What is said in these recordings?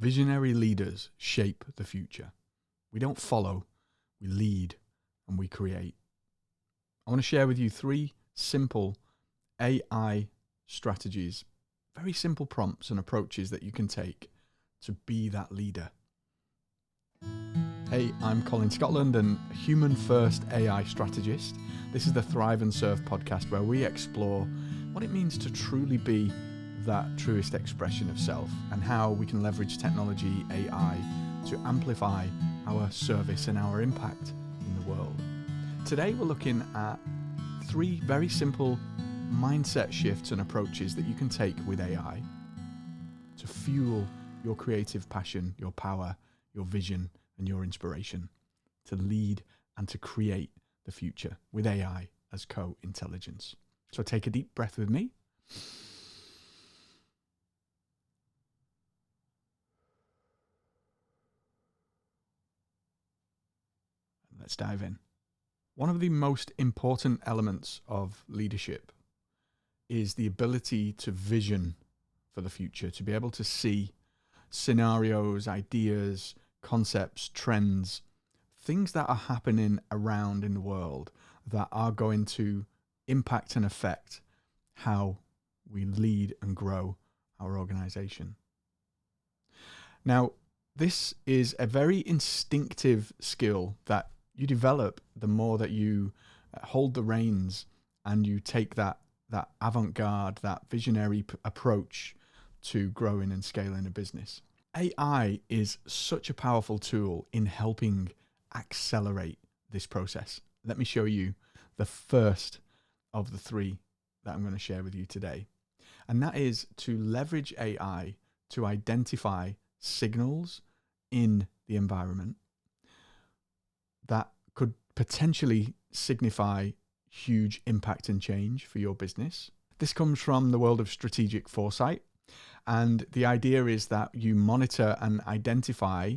Visionary leaders shape the future. We don't follow, we lead, and we create. I want to share with you 3 simple AI strategies, very simple prompts and approaches that you can take to be that leader. Hey, I'm Colin Scotland, and Human First AI Strategist. This is the Thrive and Serve podcast where we explore what it means to truly be that truest expression of self and how we can leverage technology, AI, to amplify our service and our impact in the world. Today we're looking at 3 very simple mindset shifts and approaches that you can take with AI to fuel your creative passion, your power, your vision, and your inspiration to lead and to create the future with AI as co-intelligence. So take a deep breath with me. Let's dive in. One of the most important elements of leadership is the ability to vision for the future, to be able to see scenarios, ideas, concepts, trends, things that are happening around in the world that are going to impact and affect how we lead and grow our organization. Now, this is a very instinctive skill that you develop the more that you hold the reins and you take that avant-garde, that visionary approach to growing and scaling a business. AI is such a powerful tool in helping accelerate this process. Let me show you the first of the 3 that I'm going to share with you today. And that is to leverage AI to identify signals in the environment that could potentially signify huge impact and change for your business. This comes from the world of strategic foresight. And the idea is that you monitor and identify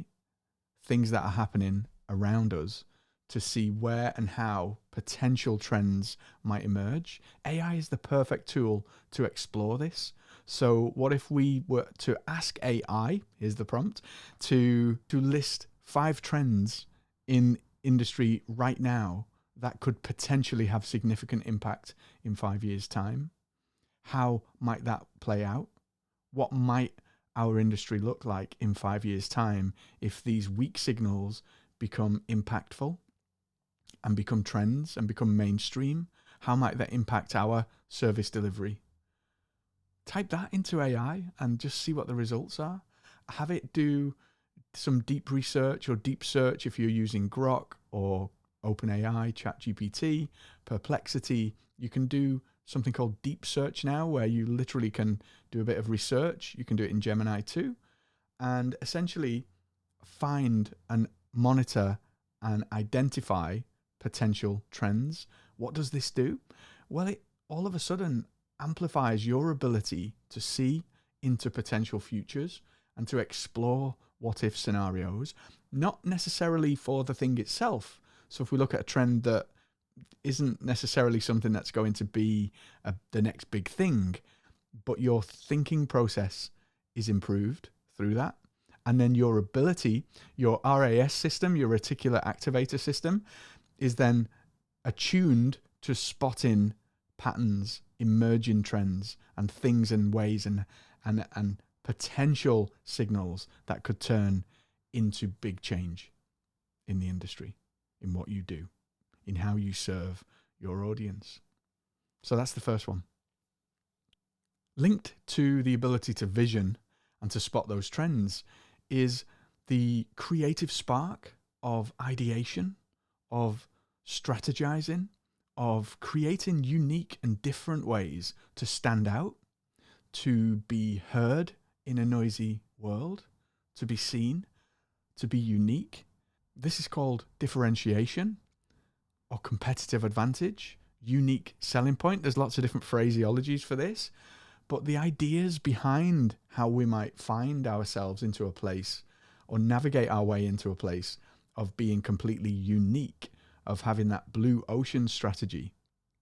things that are happening around us to see where and how potential trends might emerge. AI is the perfect tool to explore this. So what if we were to ask AI, here's the prompt, to list 5 trends in industry right now that could potentially have significant impact in 5 years' time? How might that play out? What might our industry look like in 5 years' time if these weak signals become impactful and become trends and become mainstream? How might that impact our service delivery? Type that into AI and just see what the results are. Have it do some deep research or deep search if you're using Grok or OpenAI, ChatGPT, Perplexity. You can do something called deep search now, where you literally can do a bit of research. You can do it in Gemini too, and essentially find and monitor and identify potential trends. What does this do? Well, it all of a sudden amplifies your ability to see into potential futures and to explore what-if scenarios, not necessarily for the thing itself. So if we look at a trend that isn't necessarily something that's going to be the next big thing, but your thinking process is improved through that. And then your ability, your RAS system, your reticular activator system, is then attuned to spotting patterns, emerging trends, and things and ways and potential signals that could turn into big change in the industry, in what you do, in how you serve your audience. So that's the first one. Linked to the ability to vision and to spot those trends is the creative spark of ideation, of strategizing, of creating unique and different ways to stand out, to be heard in a noisy world, to be seen, to be unique. This is called differentiation or competitive advantage, unique selling point. There's lots of different phraseologies for this, but the ideas behind how we might find ourselves into a place or navigate our way into a place of being completely unique, of having that blue ocean strategy,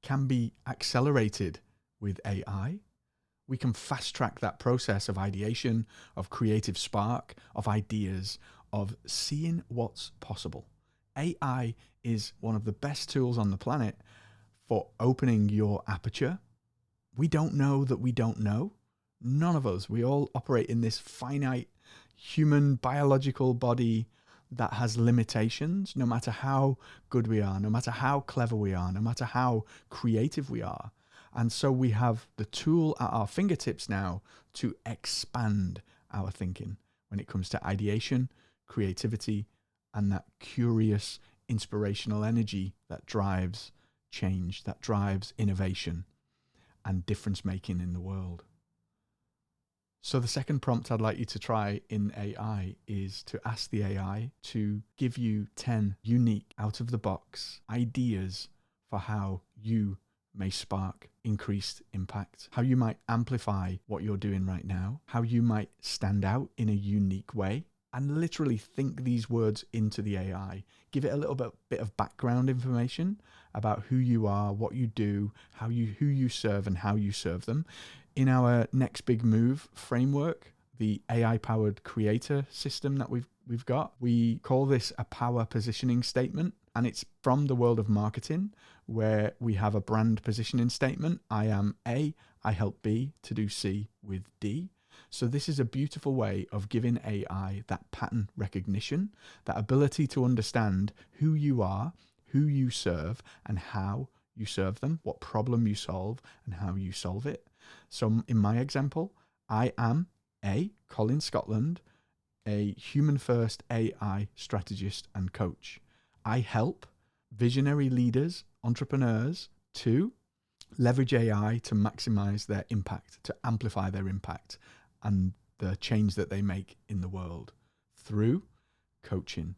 can be accelerated with AI, We can fast track that process of ideation, of creative spark, of ideas, of seeing what's possible. AI is one of the best tools on the planet for opening your aperture. We don't know that we don't know. None of us. We all operate in this finite human biological body that has limitations, no matter how good we are, no matter how clever we are, no matter how creative we are. And so we have the tool at our fingertips now to expand our thinking when it comes to ideation, creativity, and that curious, inspirational energy that drives change, that drives innovation and difference making in the world. So the second prompt I'd like you to try in AI is to ask the AI to give you 10 unique, out-of-the-box ideas for how you may spark increased impact, how you might amplify what you're doing right now, how you might stand out in a unique way, and literally think these words into the AI. Give it a little bit of background information about who you are, what you do, who you serve, and how you serve them. In our Next Big Move framework, the AI-powered creator system that we've got, we call this a power positioning statement, and it's from the world of marketing, where we have a brand positioning statement. I am A, I help B to do C with D. So this is a beautiful way of giving AI that pattern recognition, that ability to understand who you are, who you serve, and how you serve them, what problem you solve, and how you solve it. So in my example, I am A, Colin Scotland, a human-first AI strategist and coach. I help visionary leaders, entrepreneurs to leverage AI to maximize their impact, to amplify their impact and the change that they make in the world through coaching,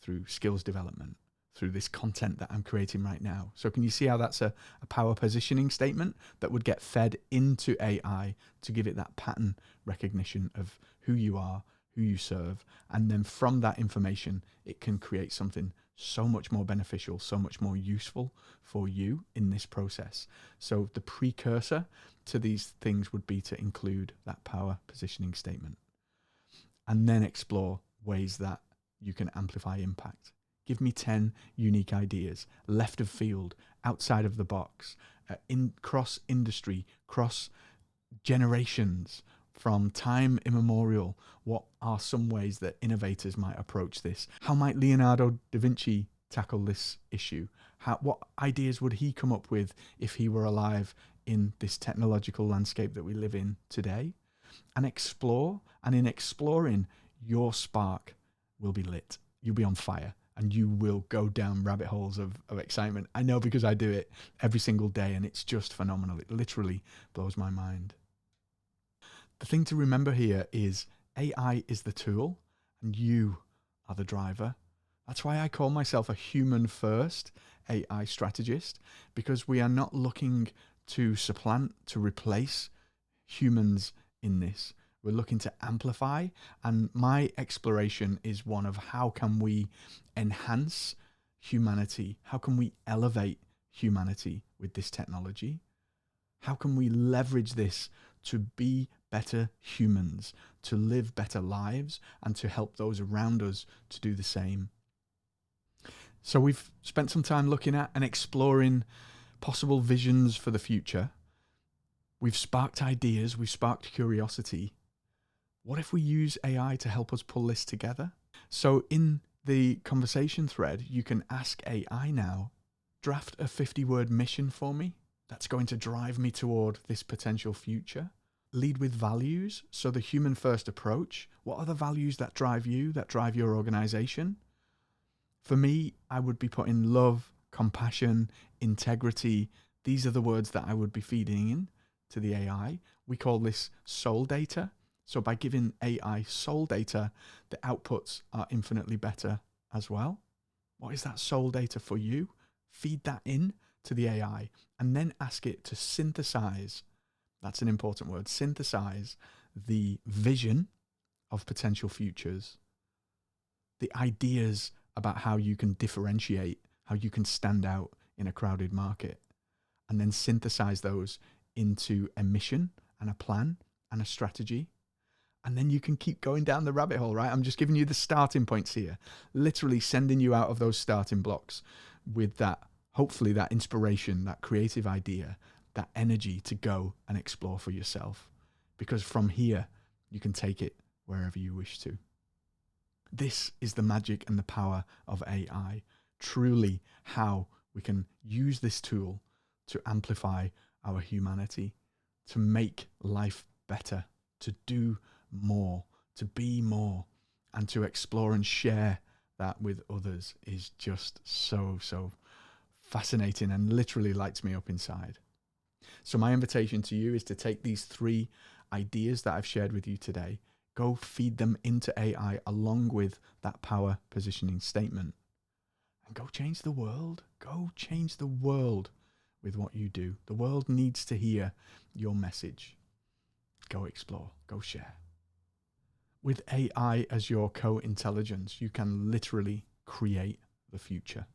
through skills development, through this content that I'm creating right now. So can you see how that's a power positioning statement that would get fed into AI to give it that pattern recognition of who you are, who you serve, and then from that information, it can create something so much more beneficial, so much more useful for you in this process. So the precursor to these things would be to include that power positioning statement and then explore ways that you can amplify impact. Give me 10 unique ideas, left of field, outside of the box, in cross industry, cross generations, from time immemorial. What are some ways that innovators might approach this? How might Leonardo da Vinci tackle this issue? What ideas would he come up with if he were alive in this technological landscape that we live in today? And explore, and in exploring, your spark will be lit. You'll be on fire. And you will go down rabbit holes of excitement. I know, because I do it every single day, and it's just phenomenal. It literally blows my mind. The thing to remember here is AI is the tool and you are the driver. That's why I call myself a human-first AI strategist, because we are not looking to supplant, to replace humans in this. We're looking to amplify, and my exploration is one of how can we enhance humanity? How can we elevate humanity with this technology? How can we leverage this to be better humans, to live better lives, and to help those around us to do the same? So we've spent some time looking at and exploring possible visions for the future. We've sparked ideas, we've sparked curiosity. What if we use AI to help us pull this together? So in the conversation thread, you can ask AI now, draft a 50-word mission for me that's going to drive me toward this potential future. Lead with values. So the human-first approach. What are the values that drive you, that drive your organization? For me, I would be putting love, compassion, integrity. These are the words that I would be feeding in to the AI. We call this soul data. So by giving AI soul data, the outputs are infinitely better as well. What is that soul data for you? Feed that in to the AI and then ask it to synthesize. That's an important word. Synthesize the vision of potential futures, the ideas about how you can differentiate, how you can stand out in a crowded market, and then synthesize those into a mission and a plan and a strategy. And then you can keep going down the rabbit hole, right? I'm just giving you the starting points here, literally sending you out of those starting blocks with that, hopefully that inspiration, that creative idea, that energy to go and explore for yourself. Because from here, you can take it wherever you wish to. This is the magic and the power of AI, truly how we can use this tool to amplify our humanity, to make life better, to do more, to be more, and to explore and share that with others is just so fascinating and literally lights me up inside. So my invitation to you is to take these 3 ideas that I've shared with you today, go feed them into AI along with that power positioning statement, and go change the world. Go change the world with what you do. The world needs to hear your message. Go explore, go share. With AI as your co-intelligence, you can literally create the future.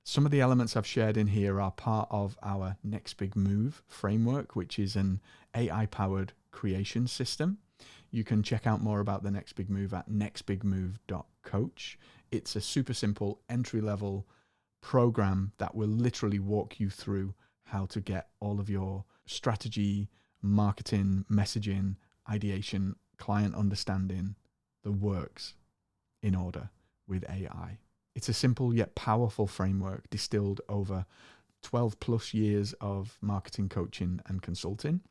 Some of the elements I've shared in here are part of our Next Big Move framework, which is an AI-powered creation system. You can check out more about the Next Big Move at NextBigMove.coach. It's a super simple entry-level program that will literally walk you through how to get all of your strategy, marketing, messaging, ideation, client understanding, the works in order with AI. It's a simple yet powerful framework distilled over 12 plus years of marketing coaching and consulting.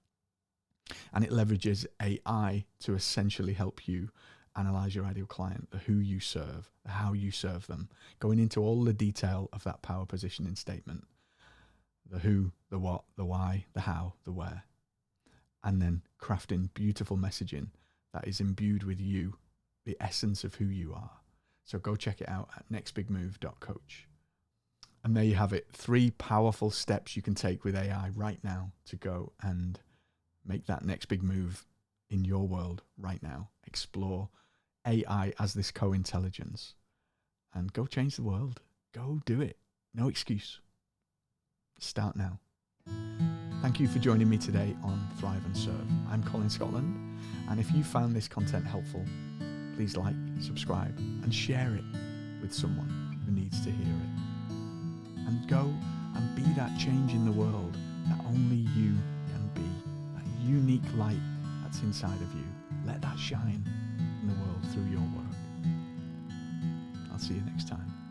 And it leverages AI to essentially help you analyze your ideal client, the who you serve, the how you serve them, going into all the detail of that power positioning statement, the who, the what, the why, the how, the where, and then crafting beautiful messaging that is imbued with you, the essence of who you are. So go check it out at NextBigMove.coach. And there you have it, 3 powerful steps you can take with AI right now to go and make that next big move in your world right now. Explore AI as this co-intelligence and go change the world. Go do it. No excuse. Start now. Thank you for joining me today on Thrive and Serve. I'm Colin Scotland, and if you found this content helpful, please like, subscribe, and share it with someone who needs to hear it. And go and be that change in the world that only you can be, that unique light that's inside of you. Let that shine in the world through your work. I'll see you next time.